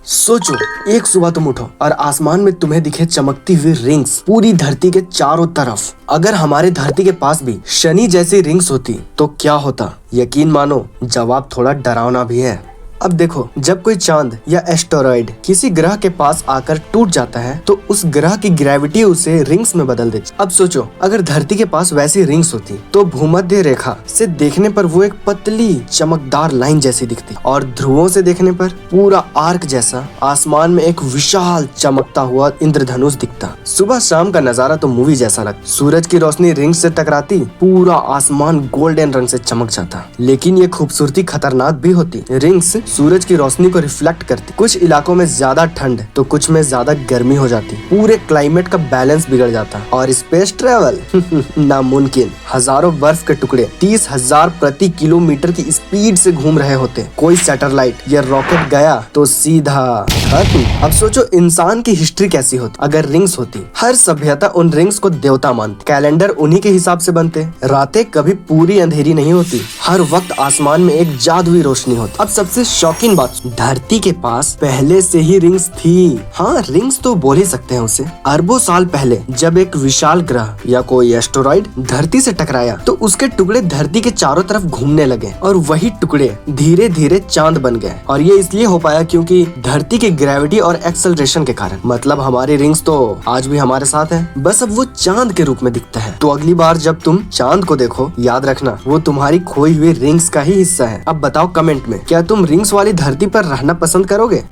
सोचो, एक सुबह तुम उठो और आसमान में तुम्हें दिखे चमकती हुई रिंग्स पूरी धरती के चारों तरफ। अगर हमारे धरती के पास भी शनि जैसी रिंग्स होती तो क्या होता? यकीन मानो, जवाब थोड़ा डरावना भी है। अब देखो, जब कोई चांद या एस्टेरॉयड किसी ग्रह के पास आकर टूट जाता है तो उस ग्रह की ग्रेविटी उसे रिंग्स में बदल देती। अब सोचो, अगर धरती के पास वैसी रिंग्स होती तो भूमध्य रेखा से देखने पर वो एक पतली चमकदार लाइन जैसी दिखती और ध्रुवों से देखने पर पूरा आर्क जैसा आसमान में एक विशाल चमकता हुआ इंद्रधनुष दिखता। सुबह शाम का नजारा तो मूवी जैसा लगता। सूरज की रोशनी रिंग्स से टकराती, पूरा आसमान गोल्डन रंग से चमक जाता। लेकिन ये खूबसूरती खतरनाक भी होती। रिंग्स सूरज की रोशनी को रिफ्लेक्ट करती। कुछ इलाकों में ज्यादा ठंड तो कुछ में ज्यादा गर्मी हो जाती। पूरे क्लाइमेट का बैलेंस बिगड़ जाता और स्पेस ट्रेवल नामुमकिन। हजारों बर्फ के टुकड़े 30,000 प्रति किलोमीटर की स्पीड से घूम रहे होते। कोई सैटेलाइट या रॉकेट गया तो सीधा खत्म। अब सोचो, इंसान की हिस्ट्री कैसी होती अगर रिंग्स होती। हर सभ्यता उन रिंग्स को देवता मानती। कैलेंडर उन्हीं के हिसाब से बनते। रातें कभी पूरी अंधेरी नहीं होती। हर वक्त आसमान में एक जादुई रोशनी होती। अब सबसे शॉकिंग बात, धरती के पास पहले से ही रिंग्स थी। हाँ, रिंग्स तो बोल ही सकते हैं उसे। अरबों साल पहले जब एक विशाल ग्रह या कोई एस्टेरॉयड धरती से टकराया तो उसके टुकड़े धरती के चारों तरफ घूमने लगे और वही टुकड़े धीरे धीरे चांद बन गए। और ये इसलिए हो पाया क्योंकि धरती की ग्रेविटी और एक्सेलरेशन के कारण। मतलब हमारी रिंग्स तो आज भी हमारे साथ है, बस अब वो चांद के रूप में दिखता है। तो अगली बार जब तुम चांद को देखो, याद रखना वो तुम्हारी खोई हुई रिंग्स का ही हिस्सा है। अब बताओ कमेंट में, क्या तुम रिंग्स वाली धरती पर रहना पसंद करोगे?